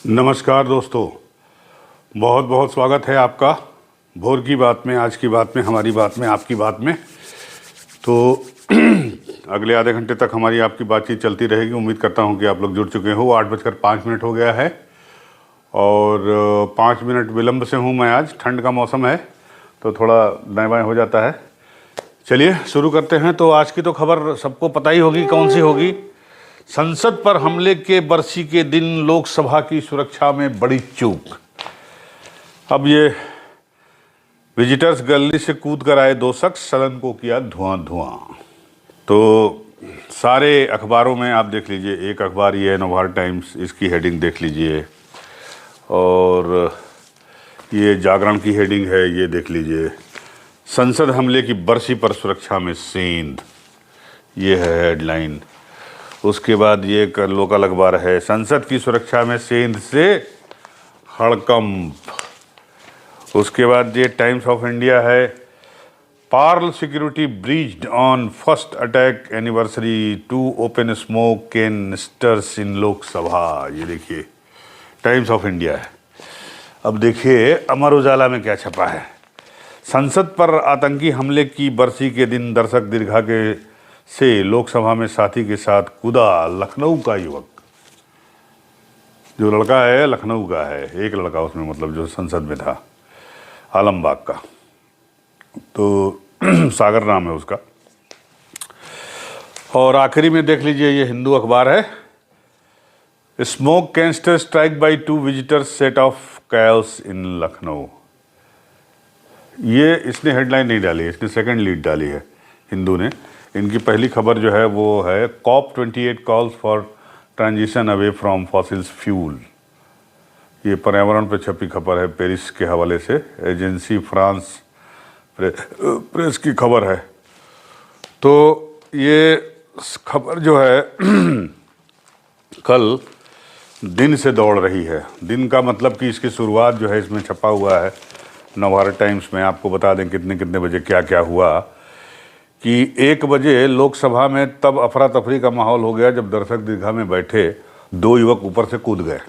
नमस्कार दोस्तों, बहुत बहुत स्वागत है आपका भोर की बात में, आज की बात में, हमारी बात में, आपकी बात में। तो अगले आधे घंटे तक हमारी आपकी बातचीत चलती रहेगी। उम्मीद करता हूं कि आप लोग जुड़ चुके हो। 8:05 हो गया है और 5 मिनट विलम्ब से हूं मैं। आज ठंड का मौसम है तो थोड़ा दाएं बाएं हो जाता है। चलिए शुरू करते हैं। तो आज की तो खबर सबको पता ही होगी, कौन सी होगी। संसद पर हमले के बरसी के दिन लोकसभा की सुरक्षा में बड़ी चूक। अब ये विजिटर्स गैलरी से कूद कर आए 2 शख्स, सदन को किया धुआं धुआं। तो सारे अखबारों में आप देख लीजिए, एक अखबार ये है नवभारत टाइम्स, इसकी हेडिंग देख लीजिए, और ये जागरण की हेडिंग है, ये देख लीजिए, संसद हमले की बरसी पर सुरक्षा में सेंध, ये है हेडलाइन। उसके बाद ये एक लोकल अखबार है, संसद की सुरक्षा में सेंध से हड़कंप। उसके बाद ये टाइम्स ऑफ इंडिया है, Parl security breached on first attack anniversary, 2 open smoke canisters in Lok Sabha. ये देखिए टाइम्स ऑफ इंडिया है। अब देखिए अमर उजाला में क्या छपा है, संसद पर आतंकी हमले की बरसी के दिन दर्शक दीर्घा के से लोकसभा में साथी के साथ कूदा लखनऊ का युवक। जो लड़का है लखनऊ का है, एक लड़का उसमें, मतलब जो संसद में था, आलमबाग का, तो सागर नाम है उसका। और आखिरी में देख लीजिए, ये हिंदू अखबार है, smoke canister strike by 2 visitors set off chaos in Lucknow. ये इसने हेडलाइन नहीं डाली, इसने सेकंड लीड डाली है हिंदू ने। इनकी पहली खबर जो है वो है, COP28 calls for transition away from fossils fuel. ये पर्यावरण पर छपी खबर है, पेरिस के हवाले से, एजेंसी फ्रांस प्रेस की खबर है। तो ये खबर जो है कल दिन से दौड़ रही है। दिन का मतलब कि इसकी शुरुआत जो है इसमें छपा हुआ है नवभारत टाइम्स में। आपको बता दें कितने कितने बजे क्या क्या हुआ, कि 1 बजे लोकसभा में तब अफरा तफरी का माहौल हो गया जब दर्शक दीर्घा में बैठे 2 युवक ऊपर से कूद गए।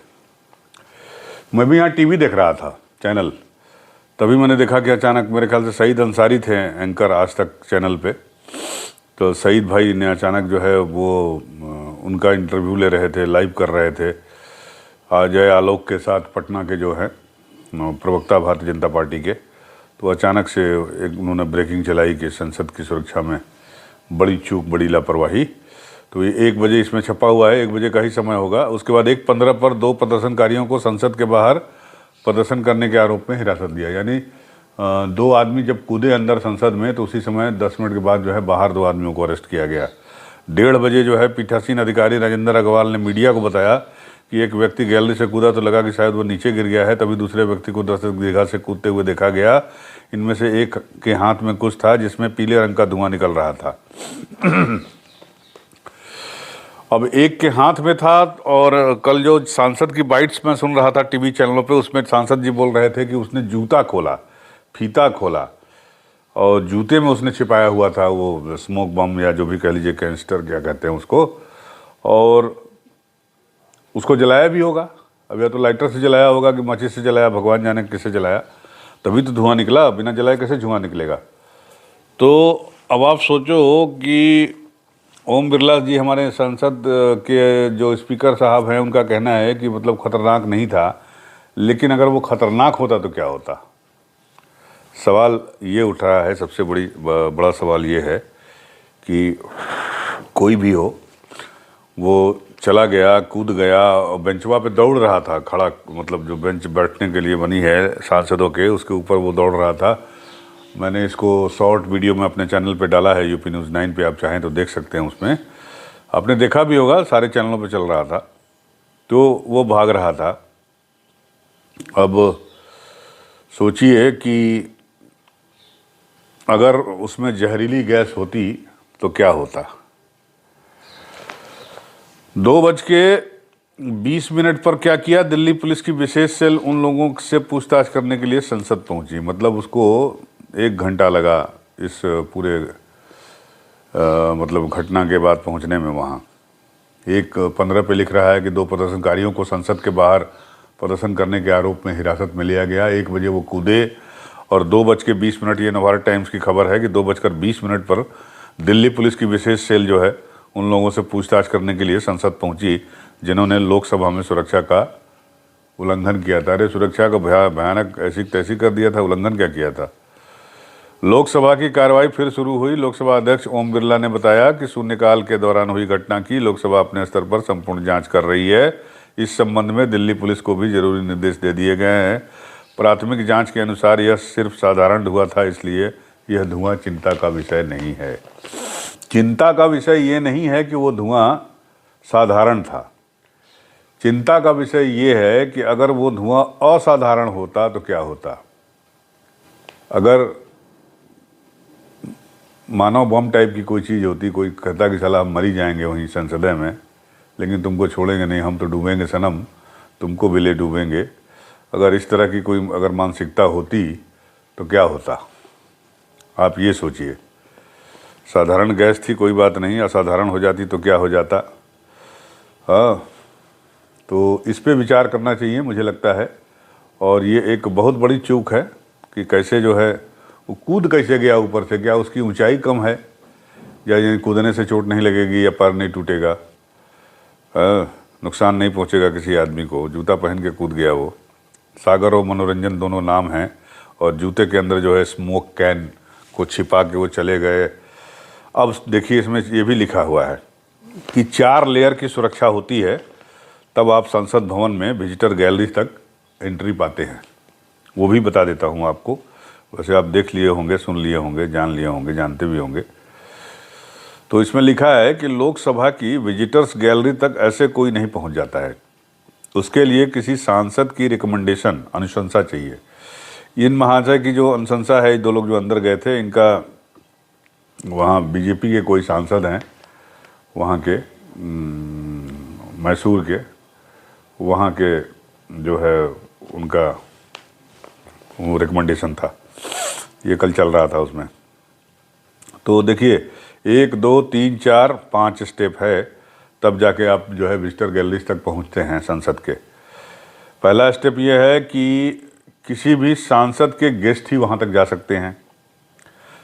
मैं भी यहाँ टीवी देख रहा था, चैनल, तभी मैंने देखा कि अचानक, मेरे ख्याल से सईद अंसारी थे एंकर आज तक चैनल पे, तो सईद भाई ने अचानक जो है वो उनका इंटरव्यू ले रहे थे, लाइव कर रहे थे अजय आलोक के साथ, पटना के जो है प्रवक्ता भारतीय जनता पार्टी के। तो अचानक से एक उन्होंने ब्रेकिंग चलाई कि संसद की सुरक्षा में बड़ी चूक, बड़ी लापरवाही। तो ये 1 बजे इसमें छपा हुआ है, 1 बजे का ही समय होगा। उसके बाद 1:15 पर 2 प्रदर्शनकारियों को संसद के बाहर प्रदर्शन करने के आरोप में हिरासत दिया। यानी 2 आदमी जब कूदे अंदर संसद में, तो उसी समय 10 मिनट के बाद जो है बाहर 2 आदमियों को अरेस्ट किया गया। 1:30 बजे जो है पीठासीन अधिकारी राजेंद्र अग्रवाल ने मीडिया को बताया कि एक व्यक्ति गैलरी से कूदा तो लगा कि शायद वो नीचे गिर गया है, तभी दूसरे व्यक्ति को दर्शक दीर्घा से कूदते हुए देखा गया। इनमें से एक के हाथ में कुछ था जिसमें पीले रंग का धुआं निकल रहा था। अब एक के हाथ में था, और कल जो सांसद की बाइट्स में सुन रहा था टीवी चैनलों पे, उसमें सांसद जी बोल रहे थे कि उसने जूता खोला, फीता खोला, और जूते में उसने छिपाया हुआ था वो स्मोक बम, या जो भी कह लीजिए, कैंस्टर क्या कहते हैं उसको, और उसको जलाया भी होगा। अब या तो लाइटर से जलाया होगा कि माचिस से जलाया, भगवान जाने किससे जलाया, तभी तो धुआं निकला। बिना जलाए कैसे धुआं निकलेगा। तो अब आप सोचो कि ओम बिरला जी, हमारे संसद के जो स्पीकर साहब हैं, उनका कहना है कि मतलब खतरनाक नहीं था, लेकिन अगर वो खतरनाक होता तो क्या होता। सवाल ये उठ रहा है, सबसे बड़ा सवाल ये है कि कोई भी हो, वो चला गया, कूद गया, और बेंचवा पे दौड़ रहा था खड़ा, मतलब जो बेंच बैठने के लिए बनी है सांसदों के, उसके ऊपर वो दौड़ रहा था। मैंने इसको शॉर्ट वीडियो में अपने चैनल पे डाला है, यूपी न्यूज़ 9 पे, आप चाहें तो देख सकते हैं। उसमें आपने देखा भी होगा, सारे चैनलों पे चल रहा था। तो वो भाग रहा था। अब सोचिए कि अगर उसमें जहरीली गैस होती तो क्या होता। 2:20 पर क्या किया, दिल्ली पुलिस की विशेष सेल उन लोगों से पूछताछ करने के लिए संसद पहुंची। मतलब उसको 1 घंटा लगा इस पूरे मतलब घटना के बाद पहुंचने में वहाँ। 1:15 पे लिख रहा है कि 2 प्रदर्शनकारियों को संसद के बाहर प्रदर्शन करने के आरोप में हिरासत में लिया गया। 1 बजे वो कूदे और 2:20 ये नवभारत टाइम्स की खबर है कि 2:20 पर दिल्ली पुलिस की विशेष सेल जो है उन लोगों से पूछताछ करने के लिए संसद पहुंची जिन्होंने लोकसभा में सुरक्षा का उल्लंघन किया था। अरे सुरक्षा का भयानक ऐसी तैसी कर दिया था, उल्लंघन क्या किया था। लोकसभा की कार्रवाई फिर शुरू हुई। लोकसभा अध्यक्ष ओम बिरला ने बताया कि शून्यकाल के दौरान हुई घटना की लोकसभा अपने स्तर पर संपूर्ण जांच कर रही है। इस संबंध में दिल्ली पुलिस को भी जरूरी निर्देश दे दिए गए हैं। प्राथमिक जांच के अनुसार यह सिर्फ साधारण धुआं था, इसलिए यह धुआं चिंता का विषय नहीं है। चिंता का विषय ये नहीं है कि वो धुआं साधारण था, चिंता का विषय ये है कि अगर वो धुआं असाधारण होता तो क्या होता। अगर मानव बम टाइप की कोई चीज़ होती, कोई कहता कि साला हम मर ही जाएंगे वहीं संसदीय में, लेकिन तुमको छोड़ेंगे नहीं, हम तो डूबेंगे सनम, तुमको भी ले डूबेंगे। अगर इस तरह की कोई अगर मानसिकता होती तो क्या होता, आप ये सोचिए। साधारण गैस थी, कोई बात नहीं, असाधारण हो जाती तो क्या हो जाता। हाँ, तो इस पे विचार करना चाहिए मुझे लगता है। और ये एक बहुत बड़ी चूक है कि कैसे जो है वो कूद कैसे गया ऊपर से, क्या उसकी ऊंचाई कम है या ये कूदने से चोट नहीं लगेगी या पैर नहीं टूटेगा, नुकसान नहीं पहुंचेगा किसी आदमी को, जूता पहन के कूद गया वो। सागर और मनोरंजन दोनों नाम हैं और जूते के अंदर जो है स्मोक कैन को छिपा के वो चले गए। अब देखिए इसमें ये भी लिखा हुआ है कि 4 लेयर की सुरक्षा होती है तब आप संसद भवन में विजिटर गैलरी तक एंट्री पाते हैं। वो भी बता देता हूँ आपको, वैसे आप देख लिए होंगे, सुन लिए होंगे, जान लिए होंगे, जानते भी होंगे। तो इसमें लिखा है कि लोकसभा की विजिटर्स गैलरी तक ऐसे कोई नहीं पहुंच जाता है, उसके लिए किसी सांसद की रिकमेंडेशन अनुशंसा चाहिए। इन महाशय की जो अनुशंसा है, 2 लोग जो अंदर गए थे, इनका वहाँ बीजेपी के कोई सांसद हैं वहाँ के मैसूर के, वहाँ के जो है उनका वो रिकमेंडेशन था, ये कल चल रहा था उसमें। तो देखिए 1 2 3 4 5 स्टेप है तब जाके आप जो है विजिटर गैलरीज तक पहुँचते हैं संसद के। पहला स्टेप ये है कि किसी भी सांसद के गेस्ट ही वहाँ तक जा सकते हैं।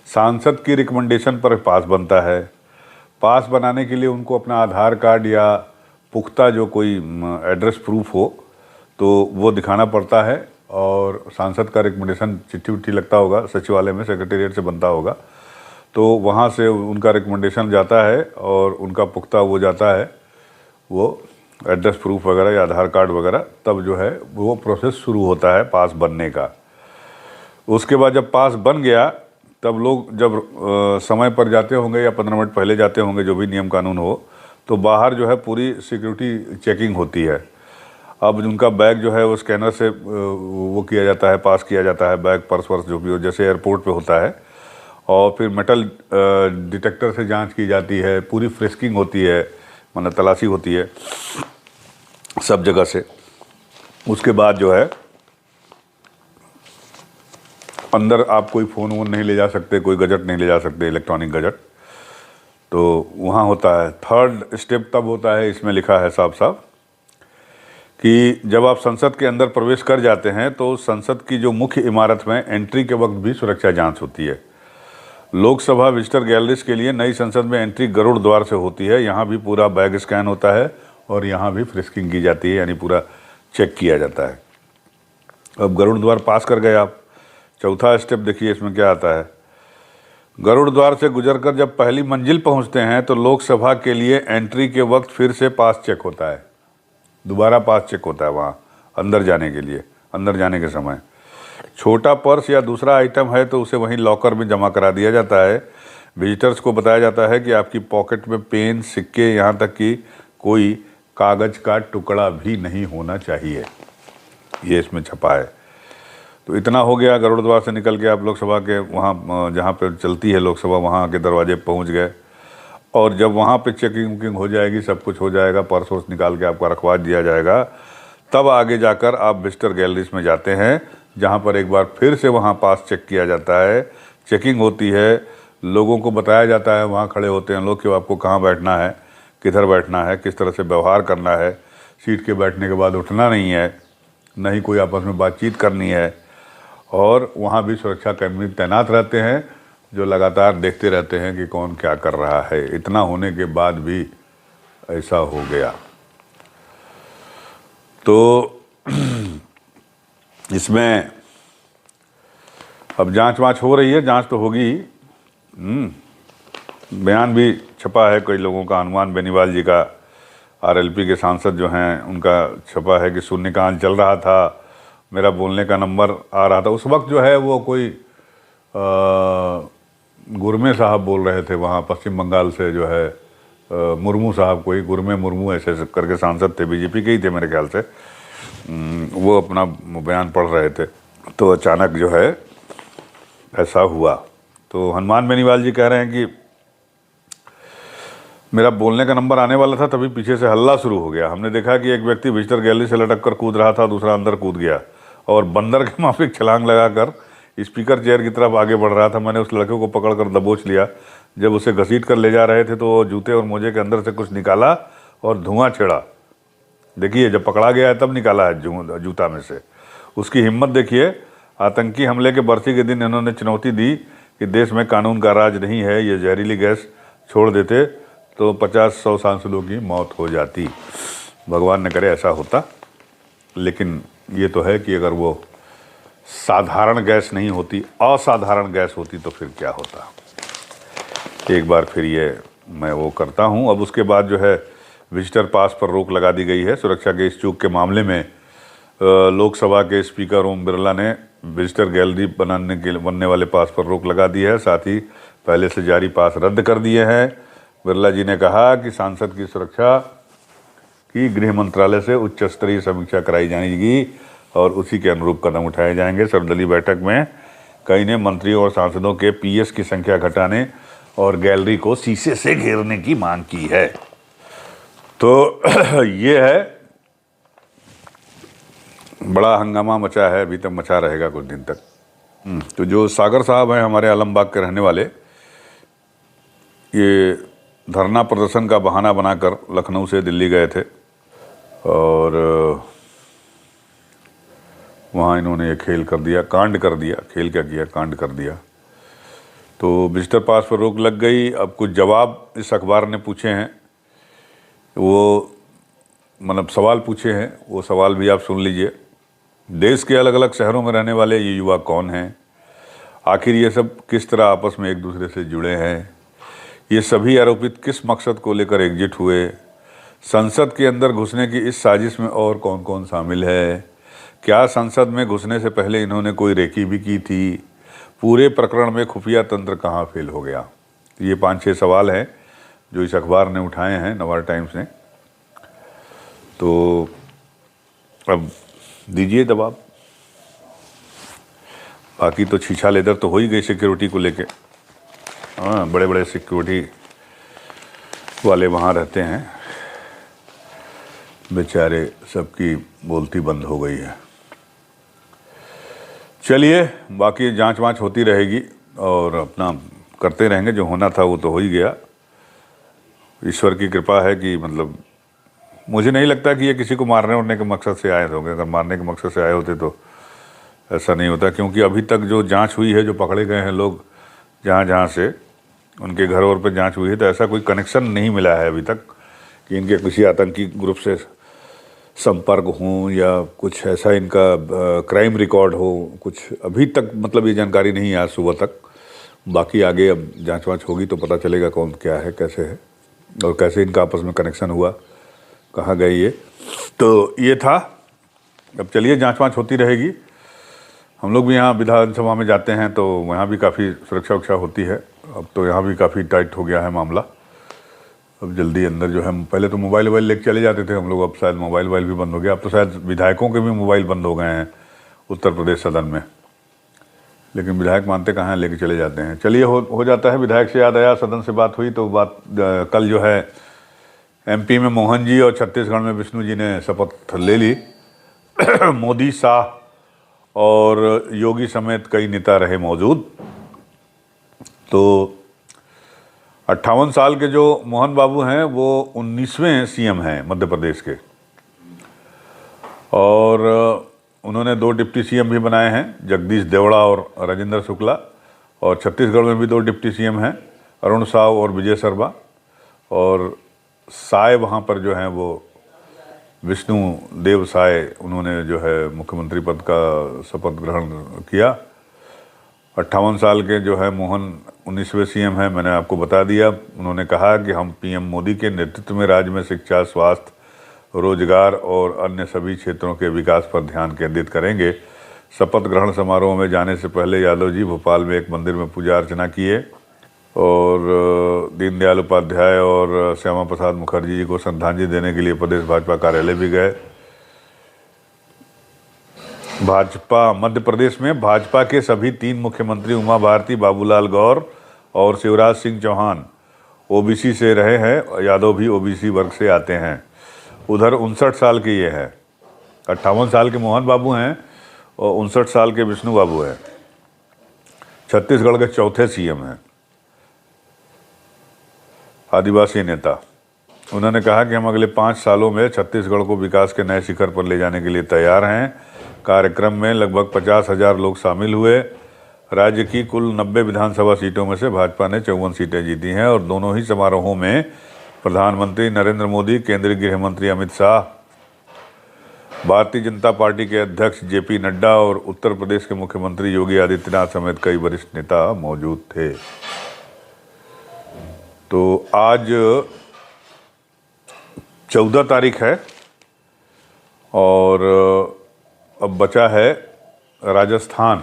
सांसद की रिकमेंडेशन पर पास बनता है। पास बनाने के लिए उनको अपना आधार कार्ड या पुख्ता जो कोई एड्रेस प्रूफ हो तो वो दिखाना पड़ता है और सांसद का रिकमेंडेशन चिट्ठी उट्ठी लगता होगा सचिवालय में, सेक्रेटेरिएट से बनता होगा, तो वहाँ से उनका रिकमेंडेशन जाता है और उनका पुख्ता वो जाता है, वो एड्रेस प्रूफ वगैरह या आधार कार्ड वगैरह, तब जो है वो प्रोसेस शुरू होता है पास बनने का। उसके बाद जब पास बन गया तब लोग जब समय पर जाते होंगे या 15 मिनट पहले जाते होंगे, जो भी नियम कानून हो, तो बाहर जो है पूरी सिक्योरिटी चेकिंग होती है। अब उनका बैग जो है वो स्कैनर से वो किया जाता है, पास किया जाता है, बैग पर्स वर्स जो भी हो, जैसे एयरपोर्ट पे होता है। और फिर मेटल डिटेक्टर से जांच की जाती है, पूरी फ्रिस्किंग होती है, मतलब तलाशी होती है सब जगह से। उसके बाद जो है अंदर आप कोई फ़ोन वोन नहीं ले जा सकते, कोई गजट नहीं ले जा सकते, इलेक्ट्रॉनिक गजट, तो वहाँ होता है। 3rd स्टेप तब होता है, इसमें लिखा है साफ साफ कि जब आप संसद के अंदर प्रवेश कर जाते हैं तो संसद की जो मुख्य इमारत में एंट्री के वक्त भी सुरक्षा जांच होती है। लोकसभा विजिटर गैलरीज के लिए नई संसद में एंट्री गरुड़ द्वार से होती है। यहाँ भी पूरा बैग स्कैन होता है और यहाँ भी फ्रिस्किंग की जाती है, यानी पूरा चेक किया जाता है। अब गरुड़ द्वार पास कर गए आप। 4था स्टेप देखिए इसमें क्या आता है। गरुड़ द्वार से गुजरकर जब पहली मंजिल पहुँचते हैं तो लोकसभा के लिए एंट्री के वक्त फिर से पास चेक होता है, दोबारा पास चेक होता है वहाँ अंदर जाने के लिए। अंदर जाने के समय छोटा पर्स या दूसरा आइटम है तो उसे वहीं लॉकर में जमा करा दिया जाता है। विजिटर्स को बताया जाता है कि आपकी पॉकेट में पेन, सिक्के, यहाँ तक कि कोई कागज़ का टुकड़ा भी नहीं होना चाहिए, ये इसमें छपा है। तो इतना हो गया। गरुड़ द्वार से निकल के आप लोकसभा के वहाँ जहाँ पर चलती है लोकसभा, वहाँ के दरवाजे पहुँच गए। और जब वहाँ पे चेकिंग वुकिंग हो जाएगी, सब कुछ हो जाएगा, पर्स वर्स निकाल के आपका रखवा दिया जाएगा, तब आगे जाकर आप विजिटर गैलरीज में जाते हैं, जहाँ पर एक बार फिर से वहाँ पास चेक किया जाता है, चेकिंग होती है, लोगों को बताया जाता है, वहाँ खड़े होते हैं लोग कि आपको कहाँ बैठना है, किधर बैठना है, किस तरह से व्यवहार करना है, सीट के बैठने के बाद उठना नहीं है, न ही कोई आपस में बातचीत करनी है, और वहाँ भी सुरक्षा कर्मी तैनात रहते हैं जो लगातार देखते रहते हैं कि कौन क्या कर रहा है। इतना होने के बाद भी ऐसा हो गया। तो इसमें अब जांच वांच हो रही है, जांच तो होगी। बयान भी छपा है कई लोगों का, हनुमान बेनीवाल जी का, आरएलपी के सांसद जो हैं उनका छपा है कि शून्यकाल चल रहा था, मेरा बोलने का नंबर आ रहा था। उस वक्त जो है वो कोई गुरमे साहब बोल रहे थे वहाँ पश्चिम बंगाल से, जो है मुर्मू साहब, कोई गुरमे मुर्मू ऐसे करके सांसद थे, बीजेपी के ही थे मेरे ख्याल से। वो अपना बयान पढ़ रहे थे, तो अचानक जो है ऐसा हुआ। तो हनुमान बेनीवाल जी कह रहे हैं कि मेरा बोलने का नंबर आने वाला था, तभी पीछे से हल्ला शुरू हो गया। हमने देखा कि एक व्यक्ति विजिटर गैलरी से लटक कर कूद रहा था, दूसरा अंदर कूद गया और बंदर के माफिक छलांग लगाकर स्पीकर चेयर की तरफ आगे बढ़ रहा था। मैंने उस लड़के को पकड़कर दबोच लिया। जब उसे घसीट कर ले जा रहे थे तो जूते और मोजे के अंदर से कुछ निकाला और धुआं छेड़ा। देखिए, जब पकड़ा गया है तब निकाला है जूता में से। उसकी हिम्मत देखिए। आतंकी हमले के बरसी के दिन इन्होंने चुनौती दी कि देश में कानून का राज नहीं है, ये जहरीली गैस छोड़ देते तो 50-100 सांसदों की मौत हो जाती। भगवान न करे ऐसा होता, लेकिन ये तो है कि अगर वो साधारण गैस नहीं होती, असाधारण गैस होती तो फिर क्या होता। एक बार फिर ये मैं वो करता हूँ। अब उसके बाद जो है विजिटर पास पर रोक लगा दी गई है। सुरक्षा के इस चूक के मामले में लोकसभा के स्पीकर ओम बिरला ने विजिटर गैलरी बनने वाले पास पर रोक लगा दी है। साथ ही पहले से जारी पास रद्द कर दिए हैं। बिरला जी ने कहा कि सांसद की सुरक्षा की गृह मंत्रालय से उच्च स्तरीय समीक्षा कराई जाएगी और उसी के अनुरूप कदम उठाए जाएंगे। सर्वदलीय बैठक में कई ने मंत्रियों और सांसदों के पीएस की संख्या घटाने और गैलरी को शीशे से घेरने की मांग की है। तो ये है, बड़ा हंगामा मचा है, अभी तक मचा रहेगा कुछ दिन तक। तो जो सागर साहब हैं हमारे आलमबाग के रहने वाले, ये धरना प्रदर्शन का बहाना बनाकर लखनऊ से दिल्ली गए थे और वहाँ इन्होंने ये खेल कर दिया, कांड कर दिया। खेल क्या किया, कांड कर दिया। तो विजिटर पास पर रोक लग गई। अब कुछ जवाब इस अखबार ने पूछे हैं, वो मतलब सवाल पूछे हैं, वो सवाल भी आप सुन लीजिए। देश के अलग अलग शहरों में रहने वाले ये युवा कौन हैं? आखिर ये सब किस तरह आपस में एक दूसरे से जुड़े हैं? ये सभी आरोपित किस मकसद को लेकर एकजुट हुए? संसद के अंदर घुसने की इस साजिश में और कौन कौन शामिल है? क्या संसद में घुसने से पहले इन्होंने कोई रेकी भी की थी? पूरे प्रकरण में खुफिया तंत्र कहाँ फेल हो गया? ये 5-6 सवाल हैं जो इस अखबार ने उठाए हैं, नवार टाइम्स ने। तो अब दीजिए जवाब। बाकी तो छीछा लेदर तो हो ही गई सिक्योरिटी को लेके। हाँ, बड़े बड़े सिक्योरिटी वाले वहाँ रहते हैं, बेचारे सबकी बोलती बंद हो गई है। चलिए, बाकी जांच वांच होती रहेगी और अपना करते रहेंगे। जो होना था वो तो हो ही गया। ईश्वर की कृपा है कि मतलब मुझे नहीं लगता कि ये किसी को मारने उड़ने के मकसद से आए होंगे। अगर मारने के मकसद से आए होते तो ऐसा नहीं होता, क्योंकि अभी तक जो जांच हुई है, जो पकड़े गए हैं लोग जहाँ जहाँ से, उनके घर और पर जांच हुई है, तो ऐसा कोई कनेक्शन नहीं मिला है अभी तक कि इनके किसी आतंकी ग्रुप से संपर्क हों या कुछ ऐसा इनका क्राइम रिकॉर्ड हो। कुछ अभी तक मतलब ये जानकारी नहीं है आज सुबह तक। बाकी आगे अब जांच वांच होगी तो पता चलेगा कौन क्या है, कैसे है और कैसे इनका आपस में कनेक्शन हुआ, कहाँ गए ये। तो ये था। अब चलिए, जांच वांच होती रहेगी। हम लोग भी यहाँ विधानसभा में जाते हैं तो वहाँ भी काफ़ी सुरक्षा उक्षा होती है। अब तो यहाँ भी काफ़ी टाइट हो गया है मामला। अब जल्दी अंदर जो है, पहले तो मोबाइल वोबाइल लेके चले जाते थे हम लोग, अब शायद मोबाइल वोबाइल भी बंद हो गया। अब तो शायद विधायकों के भी मोबाइल बंद हो गए हैं उत्तर प्रदेश सदन में, लेकिन विधायक मानते कहाँ हैं, लेके चले जाते हैं। चलिए, हो जाता है। विधायक से याद आया, सदन से बात हुई तो कल जो है एमपी में मोहन जी और छत्तीसगढ़ में विष्णु जी ने शपथ ले ली। मोदी, शाह और योगी समेत कई नेता रहे मौजूद। तो 58 साल के जो मोहन बाबू हैं वो 19वें सीएम हैं मध्य प्रदेश के, और इन्होंने 2 डिप्टी सीएम भी बनाए हैं, जगदीश देवड़ा और राजेंद्र शुक्ला। और छत्तीसगढ़ में भी 2 डिप्टी सीएम हैं, अरुण साव और विजय शर्मा। और साय वहाँ पर जो हैं वो विष्णु देव साय, उन्होंने जो है मुख्यमंत्री पद का शपथ ग्रहण किया। 58 साल के जो है मोहन 19वें सीएम हैं, मैंने आपको बता दिया। उन्होंने कहा कि हम पीएम मोदी के नेतृत्व में राज्य में शिक्षा, स्वास्थ्य, रोजगार और अन्य सभी क्षेत्रों के विकास पर ध्यान केंद्रित करेंगे। शपथ ग्रहण समारोह में जाने से पहले यादव जी भोपाल में एक मंदिर में पूजा अर्चना किए और दीनदयाल उपाध्याय और श्यामा प्रसाद मुखर्जी जी को श्रद्धांजलि देने के लिए प्रदेश भाजपा कार्यालय भी गए। भाजपा मध्य प्रदेश में भाजपा के सभी 3 मुख्यमंत्री उमा भारती, बाबूलाल गौर और शिवराज सिंह चौहान ओबीसी से रहे हैं। यादव भी ओबीसी वर्ग से आते हैं। उधर 59 साल के ये हैं, 58 साल के मोहन बाबू हैं और 59 साल के विष्णु बाबू हैं। छत्तीसगढ़ के चौथे सीएम हैं, आदिवासी नेता। उन्होंने कहा कि हम अगले 5 सालों में छत्तीसगढ़ को विकास के नए शिखर पर ले जाने के लिए तैयार हैं। कार्यक्रम में लगभग 50,000 लोग शामिल हुए। राज्य की कुल 90 विधानसभा सीटों में से भाजपा ने 54 सीटें जीती हैं और दोनों ही समारोहों में प्रधानमंत्री नरेंद्र मोदी, केंद्रीय गृह मंत्री अमित शाह, भारतीय जनता पार्टी के अध्यक्ष जेपी नड्डा और उत्तर प्रदेश के मुख्यमंत्री योगी आदित्यनाथ समेत कई वरिष्ठ नेता मौजूद थे। तो आज 14 तारीख है और अब बचा है राजस्थान।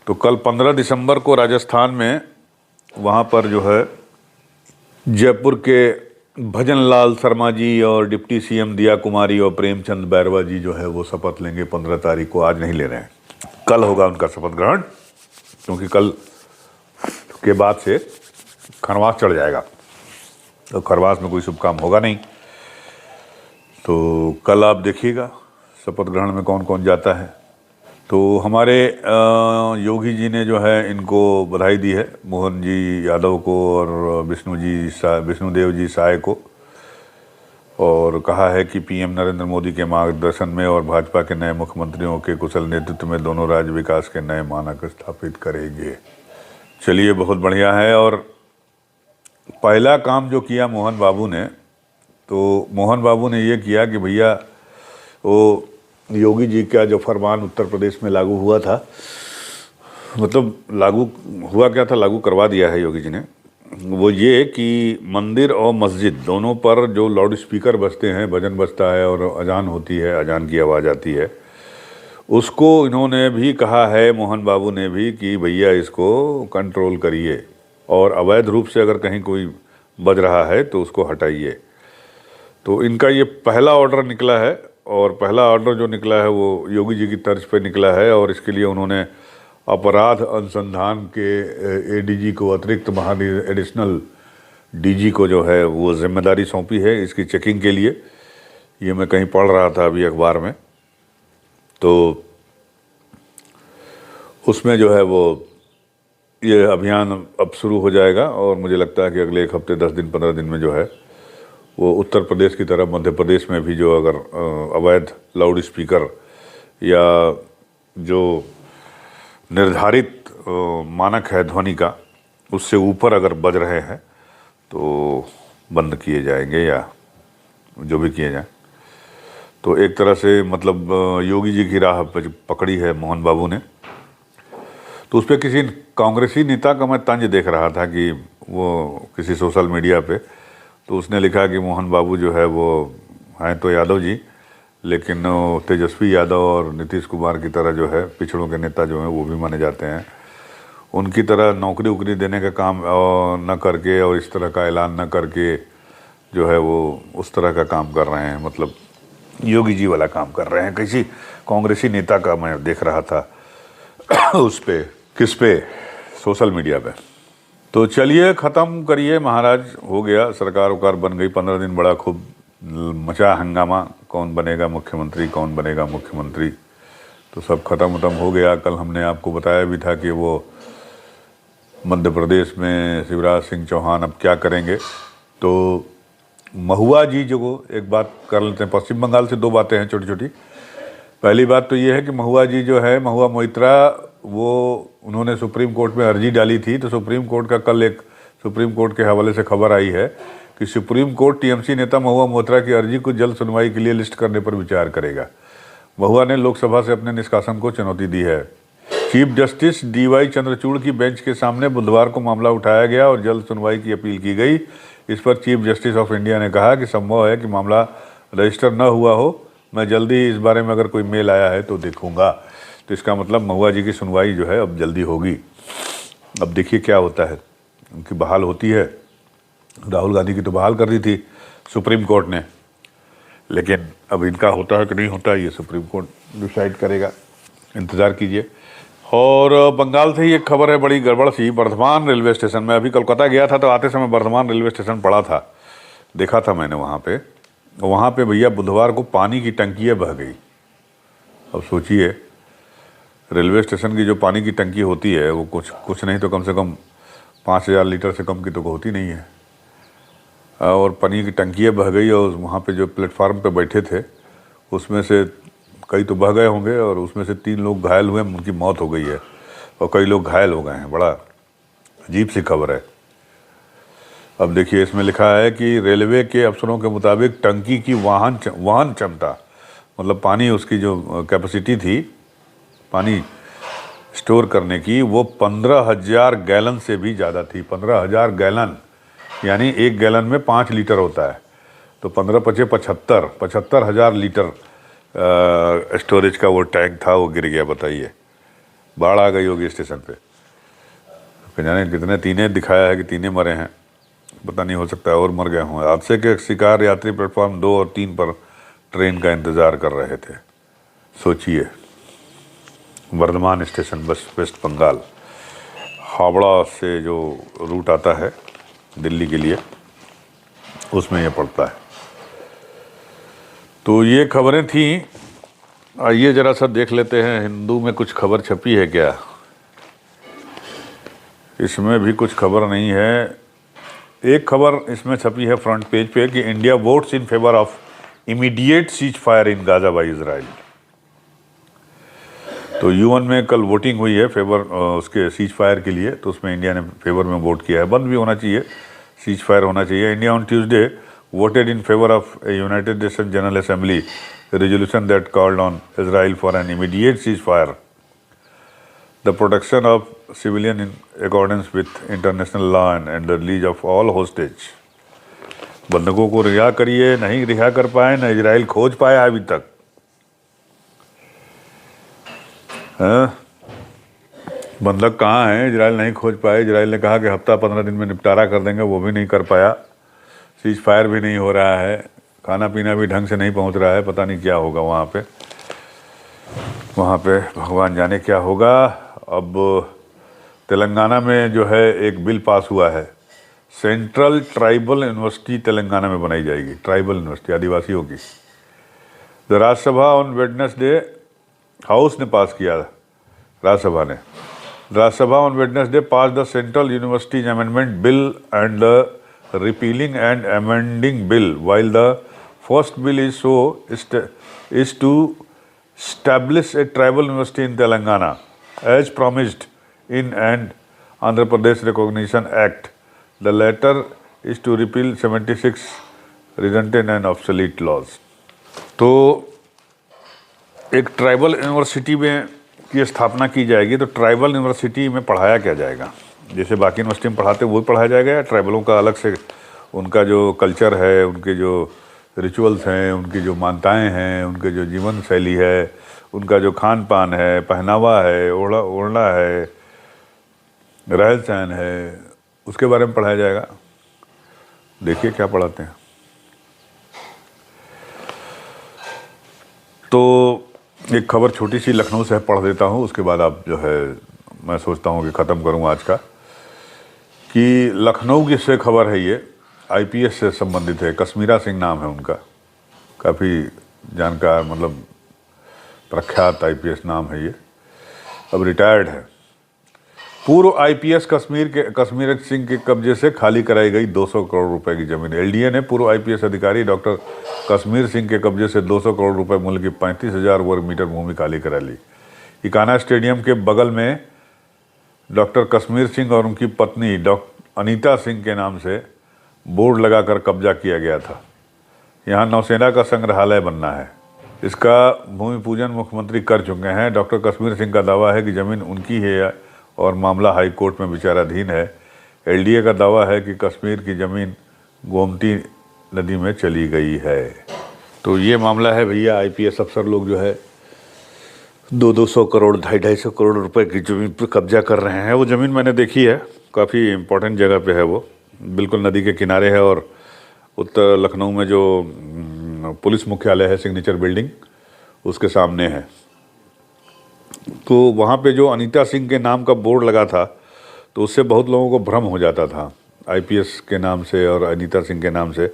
तो कल 15 दिसंबर को राजस्थान में वहाँ पर जो है जयपुर के भजन लाल शर्मा जी और डिप्टी सीएम दिया कुमारी और प्रेमचंद बैरवा जी जो है वो शपथ लेंगे 15 तारीख को। आज नहीं ले रहे हैं, कल होगा उनका शपथ ग्रहण, क्योंकि कल के बाद से खरवास चढ़ जाएगा। तो खरवास में कोई शुभ काम होगा नहीं। तो कल आप देखिएगा शपथ ग्रहण में कौन कौन जाता है। तो हमारे योगी जी ने जो है इनको बधाई दी है, मोहन जी यादव को और विष्णुदेव जी साय को, और कहा है कि पीएम नरेंद्र मोदी के मार्गदर्शन में और भाजपा के नए मुख्यमंत्रियों के कुशल नेतृत्व में दोनों राज्य विकास के नए मानक स्थापित करेंगे। चलिए, बहुत बढ़िया है। और पहला काम जो किया मोहन बाबू ने, तो मोहन बाबू ने ये किया कि भैया वो योगी जी का जो फरमान उत्तर प्रदेश में लागू हुआ था, मतलब लागू हुआ क्या था, लागू करवा दिया है योगी जी ने, वो ये कि मंदिर और मस्जिद दोनों पर जो लाउड स्पीकर बजते हैं, भजन बजता है और अजान होती है, अजान की आवाज़ आती है, उसको इन्होंने भी कहा है, मोहन बाबू ने भी, कि भैया इसको कंट्रोल करिए और अवैध रूप से अगर कहीं कोई बज रहा है तो उसको हटाइए। तो इनका ये पहला ऑर्डर निकला है और पहला ऑर्डर जो निकला है वो योगी जी की तर्ज पे निकला है और इसके लिए उन्होंने अपराध अनुसंधान के एडीजी को, अतिरिक्त एडिशनल डीजी को जो है वो जिम्मेदारी सौंपी है इसकी चेकिंग के लिए। ये मैं कहीं पढ़ रहा था अभी अखबार में, तो उसमें जो है वो ये अभियान अब शुरू हो जाएगा और मुझे लगता है कि अगले 1 हफ्ते 10 दिन 15 दिन में जो है वो उत्तर प्रदेश की तरफ, मध्य प्रदेश में भी जो अगर अवैध लाउड स्पीकर या जो निर्धारित मानक है ध्वनि का, उससे ऊपर अगर बज रहे हैं तो बंद किए जाएंगे या जो भी किए जाए। तो एक तरह से मतलब योगी जी की राह पकड़ी है मोहन बाबू ने। तो उस पर किसी कांग्रेसी नेता का मैं तंज देख रहा था कि वो किसी सोशल मीडिया पे, तो उसने लिखा कि मोहन बाबू जो है वो हैं तो यादव जी, लेकिन तेजस्वी यादव और नीतीश कुमार की तरह जो है पिछड़ों के नेता जो हैं वो भी माने जाते हैं, उनकी तरह नौकरी उकरी देने का काम न करके और इस तरह का ऐलान न करके जो है वो उस तरह का काम कर रहे हैं, मतलब योगी जी वाला काम कर रहे हैं। किसी कांग्रेसी नेता का मैं देख रहा था उस पे, किस पे, सोशल मीडिया पे। तो चलिए ख़त्म करिए महाराज, हो गया, सरकार उकार बन गई। 15 दिन बड़ा खूब मचा हंगामा, कौन बनेगा मुख्यमंत्री, कौन बनेगा मुख्यमंत्री, तो सब ख़त्म हो गया। कल हमने आपको बताया भी था कि वो मध्य प्रदेश में शिवराज सिंह चौहान अब क्या करेंगे। तो महुआ जी जो, एक बात कर लेते हैं, पश्चिम बंगाल से 2 बातें हैं छोटी छोटी। पहली बात तो ये है कि महुआ जी जो है, महुआ मोइत्रा, वो उन्होंने सुप्रीम कोर्ट में अर्जी डाली थी। तो सुप्रीम कोर्ट का कल एक सुप्रीम कोर्ट के हवाले से खबर आई है कि सुप्रीम कोर्ट टीएमसी नेता महुआ मोइत्रा की अर्जी को जल्द सुनवाई के लिए लिस्ट करने पर विचार करेगा। महुआ ने लोकसभा से अपने निष्कासन को चुनौती दी है। चीफ जस्टिस डीवाई चंद्रचूड़ की बेंच के सामने बुधवार को मामला उठाया गया और जल्द सुनवाई की अपील की गई। इस पर चीफ जस्टिस ऑफ इंडिया ने कहा कि संभव है कि मामला रजिस्टर न हुआ हो। मैं जल्दी इस बारे में अगर कोई मेल आया है तो देखूंगा। तो इसका मतलब महुआ जी की सुनवाई जो है अब जल्दी होगी। अब देखिए क्या होता है, उनकी बहाल होती है। राहुल गांधी की तो बहाल कर दी थी सुप्रीम कोर्ट ने, लेकिन अब इनका होता है कि नहीं होता ये सुप्रीम कोर्ट डिसाइड करेगा, इंतज़ार कीजिए। और बंगाल से ही एक खबर है बड़ी गड़बड़ सी। बर्धमान रेलवे स्टेशन में, अभी कोलकाता गया था तो आते समय बर्धमान रेलवे स्टेशन पड़ा था, देखा था मैंने वहाँ पे भैया बुधवार को पानी की टंकियाँ बह गई। अब सोचिए, रेलवे स्टेशन की जो पानी की टंकी होती है वो कुछ नहीं तो कम से कम 5000 लीटर से कम की तो होती नहीं है, और पानी की टंकियाँ बह गई। और वहाँ पे जो प्लेटफार्म पे बैठे थे उसमें से कई तो बह गए होंगे और उसमें से 3 लोग घायल हुए, उनकी मौत हो गई है और कई लोग घायल हो गए हैं। बड़ा अजीब सी खबर है। अब देखिए, इसमें लिखा है कि रेलवे के अफसरों के मुताबिक टंकी की वहन क्षमता, मतलब पानी उसकी जो कैपेसिटी थी पानी स्टोर करने की, वो 15,000 गैलन से भी ज़्यादा थी। 15,000 गैलन, यानी 1 गैलन में 5 लीटर होता है। तो 15 पचे 75,000 लीटर स्टोरेज का वो टैंक था, वो गिर गया। बताइए, बाढ़ आ गई होगी स्टेशन पे। जाने कितने, 3 दिखाया है कि 3 मरे हैं, पता नहीं, हो सकता है और मर गए हों। हादसे के शिकार यात्री प्लेटफॉर्म 2 और 3 पर ट्रेन का इंतज़ार कर रहे थे। सोचिए, बर्धमान स्टेशन, वेस्ट बंगाल, हावड़ा से जो रूट आता है दिल्ली के लिए, उसमें ये पड़ता है। तो ये खबरें थी। आइए ज़रा सा देख लेते हैं हिंदू में कुछ खबर छपी है क्या। इसमें भी कुछ खबर नहीं है। एक खबर इसमें छपी है फ्रंट पेज पे कि India votes in favour of immediate ceasefire in Gaza by Israel. तो यूएन में कल वोटिंग हुई है फेवर उसके सीज फायर के लिए, तो उसमें इंडिया ने फेवर में वोट किया है। बंद भी होना चाहिए, सीज फायर होना चाहिए। India on Tuesday voted in favor of a United Nations General Assembly resolution that called on Israel for an immediate ceasefire, the protection of civilians in accordance with international law and the release of all hostage। बंधकों को रिहा करिए, नहीं रिहा कर पाए, न Israel खोज पाया अभी तक। बंधक कहाँ हैं? इजराइल नहीं खोज पाए। इजराइल ने कहा कि हफ्ता 15 दिन में निपटारा कर देंगे, वो भी नहीं कर पाया। सीज फायर भी नहीं हो रहा है, खाना पीना भी ढंग से नहीं पहुंच रहा है। पता नहीं क्या होगा वहाँ पे भगवान जाने क्या होगा। अब तेलंगाना में जो है एक बिल पास हुआ है, सेंट्रल ट्राइबल यूनिवर्सिटी तेलंगाना में बनाई जाएगी, ट्राइबल यूनिवर्सिटी, आदिवासियों की। The Rajya Sabha on Wednesday, house ने पास किया, Rajya Sabha on Wednesday pass the central universities amendment bill and the repealing and amending bill, while the first bill is to establish a tribal university in Telangana as promised in and Andhra Pradesh Recognition Act. The latter is to repeal 76 redundant and obsolete laws। तो एक tribal university में की स्थापना की जाएगी। तो tribal university में पढ़ाया क्या जाएगा? जैसे बाकी यूनिवर्सिटी में पढ़ाते वही पढ़ाया जाएगा, या ट्राइबलों का अलग से उनका जो कल्चर है, उनके जो रिचुअल्स हैं, उनकी जो मान्यताएं हैं, उनके जो जीवन शैली है, उनका जो खान पान है, पहनावा है, ओढ़ना है, रहन सहन है, उसके बारे में पढ़ाया जाएगा। देखिए क्या पढ़ाते हैं। तो एक खबर छोटी सी लखनऊ से पढ़ देता हूँ, उसके बाद आप जो है मैं सोचता हूँ कि ख़त्म करूँ आज का। कि लखनऊ की से खबर है, ये आईपीएस से संबंधित है। कश्मीरा सिंह नाम है उनका, काफ़ी जानकार, मतलब प्रख्यात आईपीएस नाम है ये, अब रिटायर्ड है। पूर्व आईपीएस कश्मीर सिंह के कब्जे से खाली कराई गई 200 करोड़ रुपए की जमीन। एलडीए ने पूर्व आईपीएस अधिकारी डॉक्टर कश्मीर सिंह के कब्जे से 200 करोड़ रुपए मूल्य की 35,000 वर्ग मीटर भूमि खाली करा ली। इकाना स्टेडियम के बगल में डॉक्टर कश्मीर सिंह और उनकी पत्नी डॉक्टर अनीता सिंह के नाम से बोर्ड लगाकर कब्जा किया गया था। यहाँ नौसेना का संग्रहालय बनना है। इसका भूमि पूजन मुख्यमंत्री कर चुके हैं। डॉक्टर कश्मीर सिंह का दावा है कि ज़मीन उनकी है और मामला हाई कोर्ट में विचाराधीन है। एलडीए का दावा है कि कश्मीर की ज़मीन गोमती नदी में चली गई है। तो ये मामला है भैया, आईपीएस अफसर लोग जो है 200 करोड़ 250 करोड़ रुपए की ज़मीन पर कब्जा कर रहे हैं। वो ज़मीन मैंने देखी है, काफ़ी इम्पोर्टेंट जगह पे है, वो बिल्कुल नदी के किनारे है और उत्तर लखनऊ में जो पुलिस मुख्यालय है, सिग्नेचर बिल्डिंग, उसके सामने है। तो वहाँ पे जो अनीता सिंह के नाम का बोर्ड लगा था तो उससे बहुत लोगों को भ्रम हो जाता था आईपीएस के नाम से और अनीता सिंह के नाम से,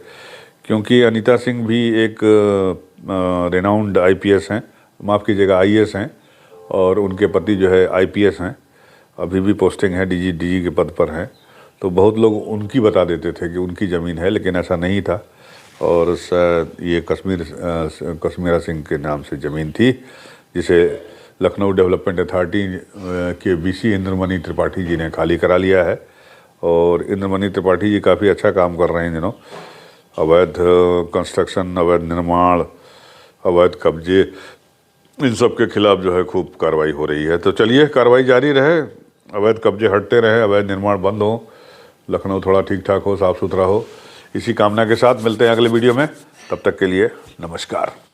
क्योंकि अनीता सिंह भी एक रेनाउंड आईपीएस हैं, माफ़ कीजिएगा आईएएस हैं, और उनके पति जो है आईपीएस हैं, अभी भी पोस्टिंग है, डीजी के पद पर हैं। तो बहुत लोग उनकी बता देते थे कि उनकी ज़मीन है, लेकिन ऐसा नहीं था और ये कश्मीरा सिंह के नाम से ज़मीन थी, जिसे लखनऊ डेवलपमेंट अथॉरिटी के बीसी इंद्रमणि त्रिपाठी जी ने खाली करा लिया है। और इंद्रमणि त्रिपाठी जी काफ़ी अच्छा काम कर रहे हैं इन दिनों। अवैध कंस्ट्रक्शन, अवैध निर्माण, अवैध कब्जे, इन सब के खिलाफ जो है खूब कार्रवाई हो रही है। तो चलिए कार्रवाई जारी रहे, अवैध कब्जे हटते रहे, अवैध निर्माण बंद हो, लखनऊ थोड़ा ठीक ठाक हो, साफ़ सुथरा हो। इसी कामना के साथ मिलते हैं अगले वीडियो में। तब तक के लिए नमस्कार।